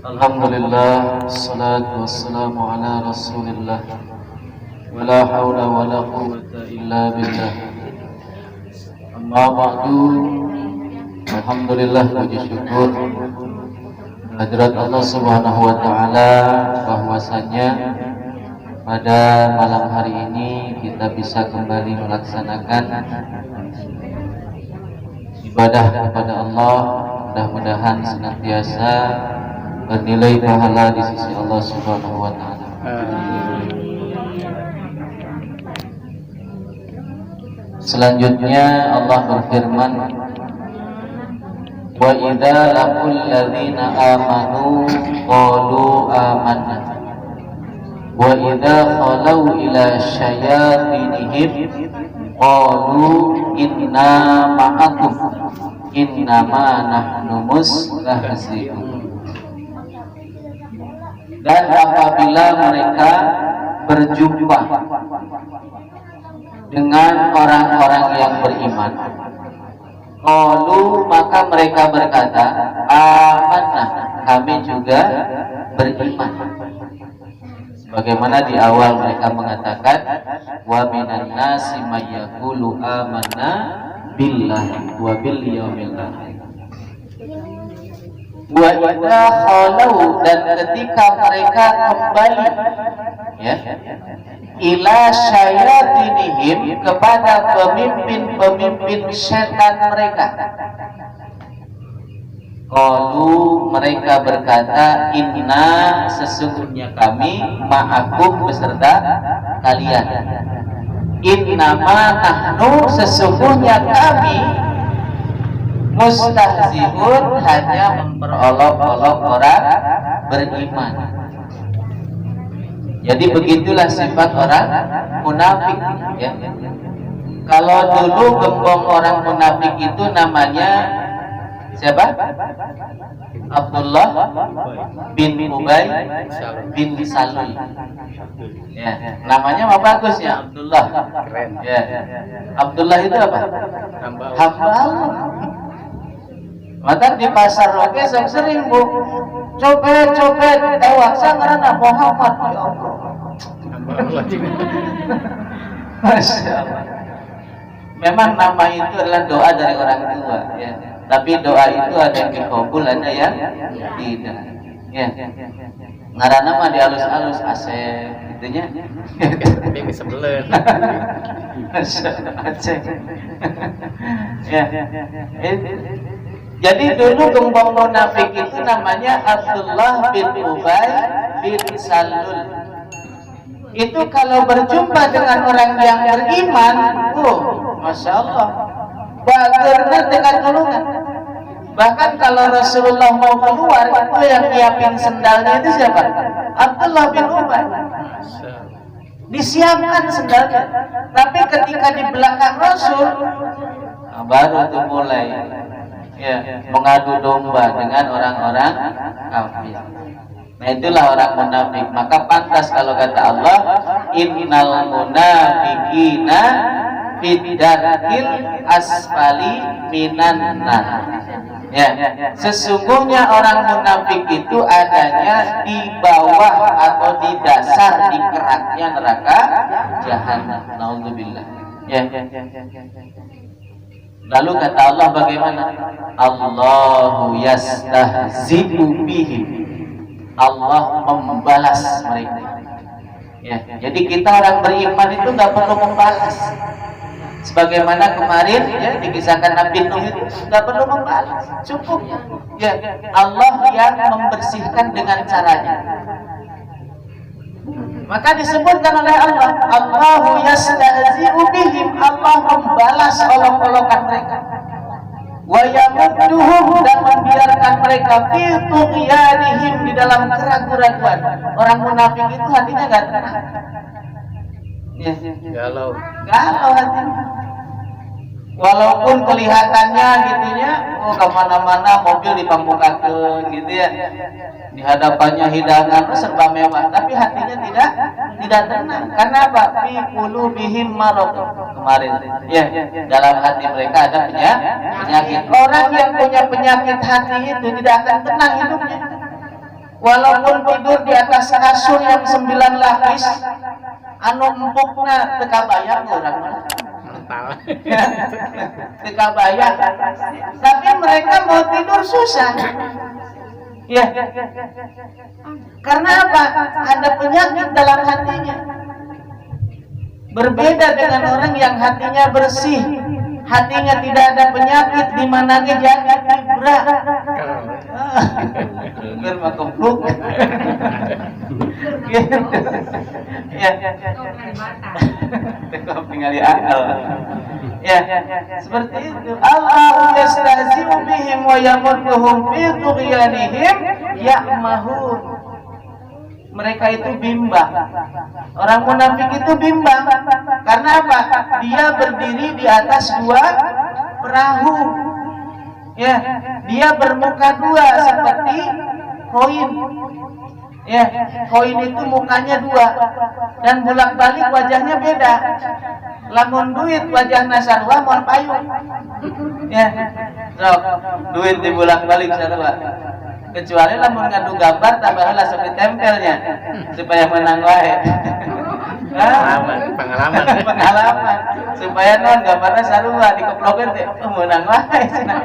Alhamdulillah, salatu wassalamu ala rasulillah, wala hawla wala quwwata illa billah. Amma ba'du. Alhamdulillah, puji syukur hadirat Allah subhanahu wa ta'ala bahwasanya pada malam hari ini kita bisa kembali melaksanakan ibadah kepada Allah. Mudah-mudahan senantiasa bernilai pahala di sisi Allah subhanahu wa ta'ala. Selanjutnya Allah berfirman, wa idza laqul ladzina amanu qalu amanna wa idza khalau ila syayatinihim qalu inna ma'akum innama nahnu mustahzi'un. Dan apabila mereka berjumpa dengan orang-orang yang beriman, qalu, maka mereka berkata, amanah, kami juga beriman. Sebagaimana di awal mereka mengatakan, wa minan nasi may yaqulu amanna billahi wa bil yaumil akhir. Wa idza khalau, dan ketika mereka kembali ila syayatinihim, kepada pemimpin-pemimpin setan mereka, qalu, mereka berkata, inna, sesungguhnya kami, ma'akum, beserta kalian. Innama nahnu, sesungguhnya kami, mustahzi'un, hanya memperolok-olok orang beriman. Jadi begitulah sifat orang munafik, ya. Kalau dulu gembong orang munafik itu namanya siapa? Abdullah bin Ubay bin Salul. Ya, namanya mah bagus ya, Abdullah. Ya. Abdullah itu apa? Hamba Allah. Maka di pasar oke sering bu copet tewaksa karena Muhammad, ya Allah. Masya Allah. Memang nama itu adalah doa dari orang tua, ya. Tapi doa itu ada yang dikabul, ada yang tidak. Ya. Ngaranna mah di alus-alus Asep, gitunya. Ini sebelah. Aceh. Ya. Jadi dulu gembong munafik itu namanya Abdullah bin Ubay bin Salul. Itu kalau berjumpa dengan orang yang beriman, Masya Allah, bagerna dengan tulungan. Bahkan kalau Rasulullah mau keluar, itu yang nyiapin sendalnya itu siapa? Abdullah bin Ubay. Disiapkan sendalnya. Tapi ketika di belakang Rasul, baru itu mulai mengadu domba dengan orang-orang kafir. Nah, itulah orang munafik. Maka pantas kalau kata Allah, innal munafiqina fid darkil asfali minan nar. Ya, sesungguhnya orang munafik itu adanya di bawah atau di dasar, di keraknya neraka jahanam. Nauzubillah. Ya. Lalu kata Allah bagaimana? Allahu yastahzi'u bihim. Allah membalas mereka. Ya, jadi kita orang beriman itu nggak perlu membalas. Sebagaimana kemarin ya dikisahkan Nabi Nuh itu nggak perlu membalas, cukup. Ya, Allah yang membersihkan dengan caranya. Maka disebutkan oleh Allah, Allahu yastahzi'u bihim, Allah membalas olok-olokan mereka. Wa yamudduhum, dan membiarkan mereka fi tughyanihim, di dalam keraguan-raguan. Orang munafik itu hatinya enggak tenang. Ya, galau hatinya. Walaupun kelihatannya gitunya, oh kemana-mana mobil dipambukakeun gitu ya, di hadapannya hidangan serba mewah, tapi hatinya tidak tenang. Karena apa? Fi qulubihim marad. Kemarin ya, dalam hati mereka ada penyakit. Orang yang punya penyakit hati itu tidak akan tenang hidupnya. Walaupun tidur di atas kasur yang 9 lapis, anu empukna teu kabayang urang mah. Teu bayang, tapi mereka mau tidur susah. Ya, karena apa? Ada penyakit dalam hatinya. Berbeda dengan orang yang hatinya bersih, hatinya tidak ada penyakit, di mana jadi fibra. Biar mah kebluk. Ya, tinggali akal. Ya, seperti itu. Allah yastahzi'u bihim wa yamudduhum fi tughyanihim ya'mahun. Mereka itu bimbang. Orang munafik itu bimbang. Karena apa? Dia berdiri di atas 2 perahu. Ya, dia bermuka 2 seperti koin. Ya, koin itu mukanya 2 dan bolak-balik wajahnya beda. Lamun duit wajahna sarua mun payung. Ya. Sok, duit dibolak-balik sarua. Kecuali lamun ngadu gambar tambah heula sok ditempelnya supaya menang wae. Pengalaman supaya non gambarna sarua dikeplokeun teh menang wae cenah.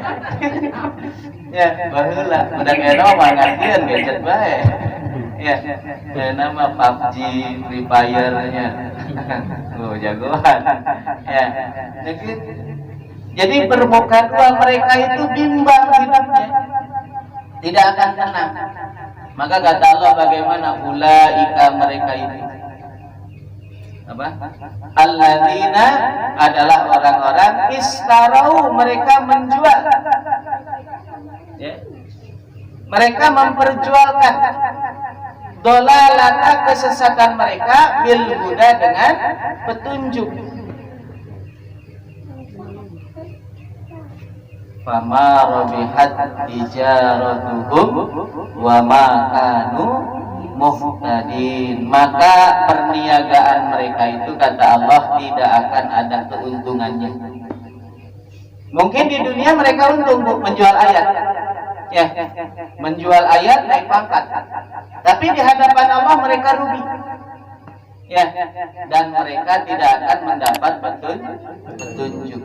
Ya, baheula udah kena mah ngartieun gadget bae. Ya, nama PUBG, Free Fire-nya. Oh, jagoan. Ya. Jadi bermuka 2 mereka itu bimbang hidupnya. Tidak akan tenang. Maka kata Allah bagaimana ulaika mereka itu. Apa? Alladzina adalah orang-orang istarau, mereka menjual. Ya. Mereka memperjualkan dolalata kesesatan mereka bil huda dengan petunjuk. Fama rabihat tijaratuhum wa ma kanu muhtadin. Maka perniagaan mereka itu kata Allah tidak akan ada keuntungannya. Mungkin di dunia mereka untung menjual ayat. Ya, menjual ayat naik pangkat. Tapi di hadapan Allah mereka rugi. Ya, dan mereka tidak akan mendapat petunjuk.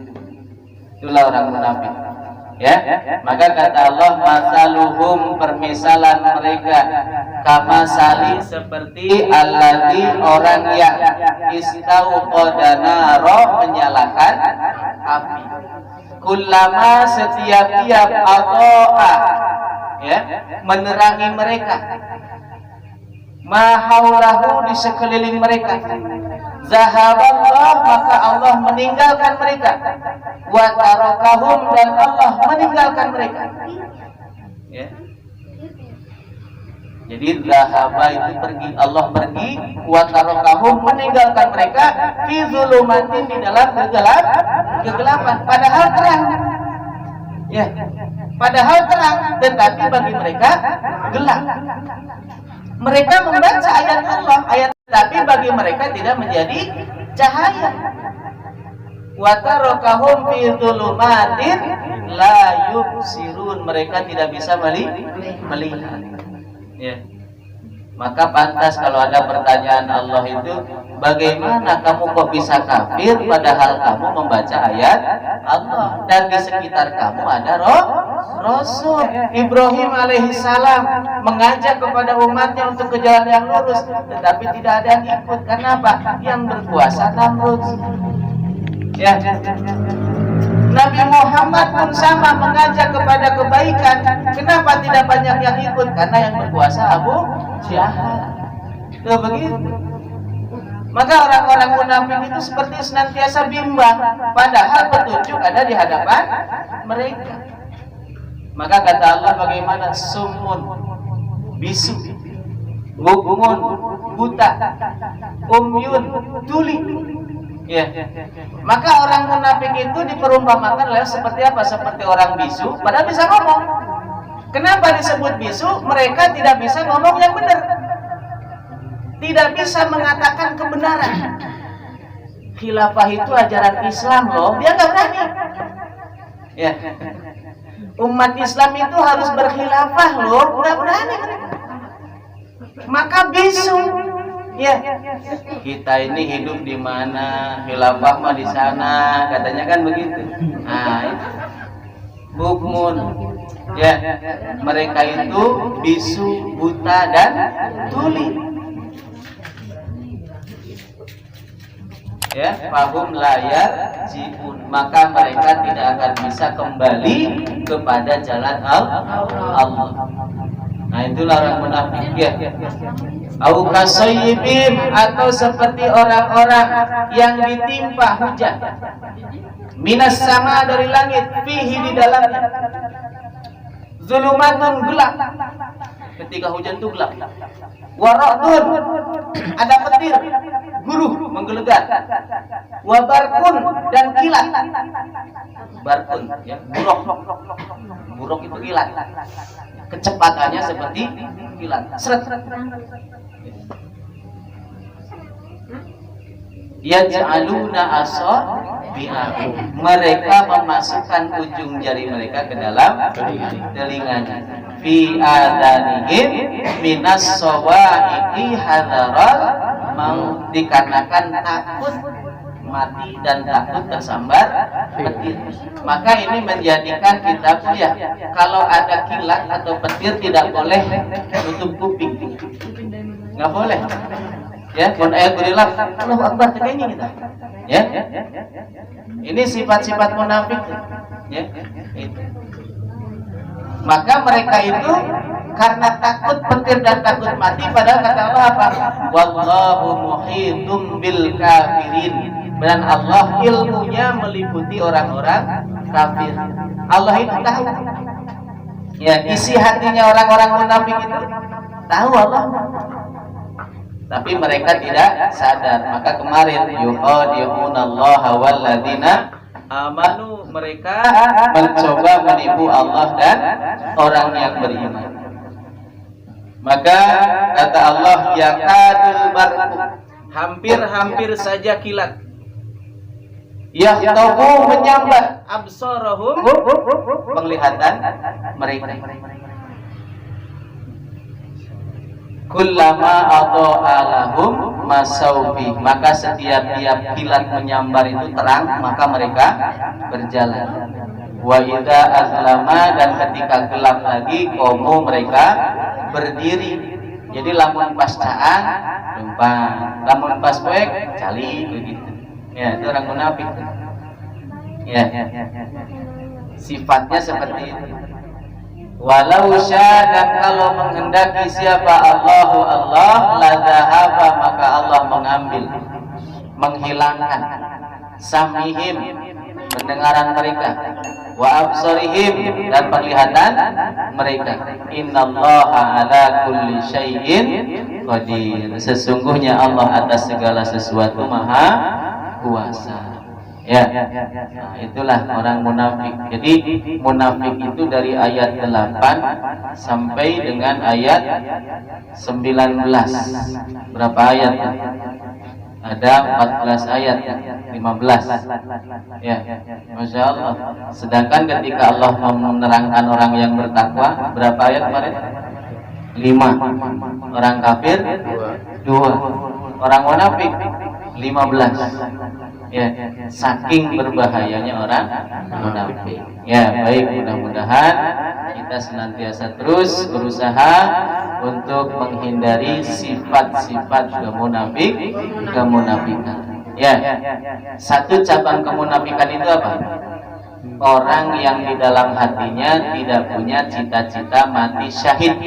Itulah orang munafik. Ya, maka kata Allah masaluhum, permisalan mereka kamasali seperti alladzi orang yang istauqada roh menyalakan api. Kullama setiap-tiap ato'a, ya, menerangi mereka mahaulahu, di sekeliling mereka, zahaballah, maka Allah meninggalkan mereka, wa tarakahum, dan Allah meninggalkan mereka. Ya. Jadi zahaba itu pergi, Allah pergi, wa tarakahum, meninggalkan mereka, fi zulumatin, di dalam kegelapan, padahal terang. Ya, padahal terang, tetapi bagi mereka gelap. Mereka membaca ayat Allah, tapi bagi mereka tidak menjadi cahaya. Wa tarakahum fi dzulumatin la yubsirun, mereka tidak bisa melihat. Ya. Maka pantas kalau ada pertanyaan Allah itu, bagaimana kamu kok bisa kafir padahal kamu membaca ayat Allah dan di sekitar kamu ada Rasul. Ibrahim alaihissalam mengajak kepada umatnya untuk ke jalan yang lurus, tetapi tidak ada yang ikut. Kenapa? Yang berkuasa Namrud. Ya. Nabi Muhammad pun sama, mengajak kepada kebaikan. Kenapa tidak banyak yang ikut? Karena yang berkuasa Abu Jahal. Tuh begitu. Maka orang-orang munafik itu seperti senantiasa bimbang, padahal petunjuk ada di hadapan mereka. Maka kata Allah bagaimana? Sumun, bisu, bukmun, buta, umyun, tuli. Ya. Maka orang munafik itu diperumpamakan adalah seperti apa? Seperti orang bisu, padahal bisa ngomong. Kenapa disebut bisu? Mereka tidak bisa ngomong yang benar. Tidak bisa mengatakan kebenaran. Khilafah itu ajaran Islam loh, dia nggak berani. Ya. Umat Islam itu harus berkhilafah loh, nggak berani. Maka bisu. Ya, kita ini hidup di mana, khilafah mah di sana, katanya kan begitu. Nah, itu bukmun. Ya, mereka itu bisu, buta dan tuli. Ya, fahum layar jiun, maka mereka tidak akan bisa kembali kepada jalan Allah. Nah, itulah orang munafik ya. Au kasayyibin, atau seperti orang-orang yang ditimpa hujan minas sama, dari langit, fihi, di dalamnya zulumatun, gelap. Ketika hujan itu gelap. Waradun, ada petir, guruh, menggelegar. Wabarkun, dan kilat. Barkun, ya, buruk. Buruk itu kilat. Kecepatannya seperti kilat. Seret. Yaj'aluna asabi'ahum, mereka memasukkan ujung jari mereka ke dalam telinganya. Fi adanihim minas sawa'iqi hadaral maut, dikarenakan takut mati dan takut tersambar petir. Maka ini menjadikan kita ya, kalau ada kilat atau petir tidak boleh tutup kuping, nggak boleh. Ya, kon ayat berillah, Allahu Akbar, kayaknya kita. Ya, ini sifat-sifat munafik. Ya, itu. Maka mereka itu karena takut petir dan takut mati, padahal kata Allah apa? Wallahu muhitum bil kafirin. Dan Allah ilmunya meliputi orang-orang kafir. Allah itu tahu. Ya, isi hatinya orang-orang munafik itu tahu Allah. Tapi mereka tidak sadar. Maka kemarin yukhadi'unallaha walladzina amanu, mereka mencoba menipu Allah dan orang yang beriman. Maka kata Allah, yakadul barqu, hampir-hampir saja kilat, yahtahu, menyambar, absarahum, penglihatan mereka. Kullama adha'alahum masaubi, maka setiap kilat menyambar itu terang, maka mereka berjalan. Wa idza azlama, dan ketika gelap lagi, komo, mereka berdiri. Jadi lamun pas caan lumpang, lamun pas poek cali, begitu. Ya, itu orang munafik. Ya. Sifatnya seperti itu. Walau syada, kalau menghendaki siapa Allahu Allah, la dhahaba, maka Allah mengambil, menghilangkan samihim, pendengaran mereka, wa absarihim, dan penglihatan mereka. Innallaha ala kulli syai'in qadir, sesungguhnya Allah atas segala sesuatu maha kuasa. Ya, nah, itulah orang munafik. Jadi munafik itu dari ayat 8 sampai dengan ayat 19. Berapa ayat? Ada 14 ayat, 15. Ya, Masya Allah. Sedangkan ketika Allah menerangkan orang yang bertakwa, berapa ayat kemarin? 5. Orang kafir 2. Orang munafik 15. Ya, saking berbahayanya orang munafik. Ya, baik, mudah-mudahan kita senantiasa terus berusaha untuk menghindari sifat-sifat kemunafikan. Ya, satu cabang kemunafikan itu apa? Orang yang di dalam hatinya tidak punya cita-cita mati syahid.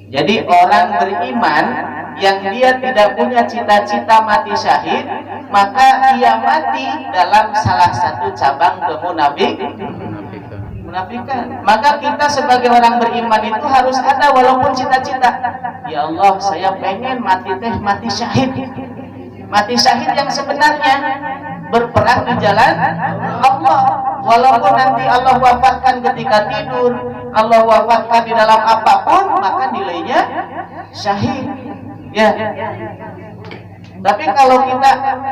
Jadi orang beriman yang dia tidak punya cita-cita mati syahid, maka dia mati dalam salah satu cabang kemunafikan. Maka kita sebagai orang beriman itu harus ada walaupun cita-cita. Ya Allah, saya pengen mati syahid. Mati syahid yang sebenarnya berperang di jalan Allah. Walaupun nanti Allah wafatkan ketika tidur, Allah wafatkan di dalam apapun, maka nilainya syahid. Ya. Tapi kalau kita,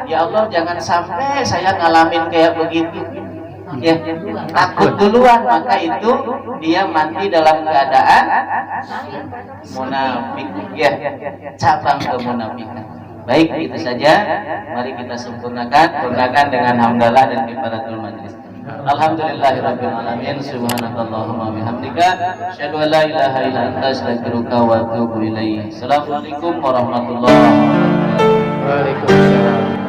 ya Allah jangan sampai saya ngalamin kayak begitu, ya takut duluan, maka itu dia mati dalam keadaan munafik, ya cabang kemunafikan. Baik, itu saja. Mari kita sempurnakan dengan hamdalah dan kifaratul majlis. Alhamdulillahirabbil alamin. Subhanakallahumma bihamdika asyhadu an la ilaha illa anta astaghfiruka wa atubu ilaik. Assalamualaikum warahmatullahi wabarakatuh. Waalaikumsalam.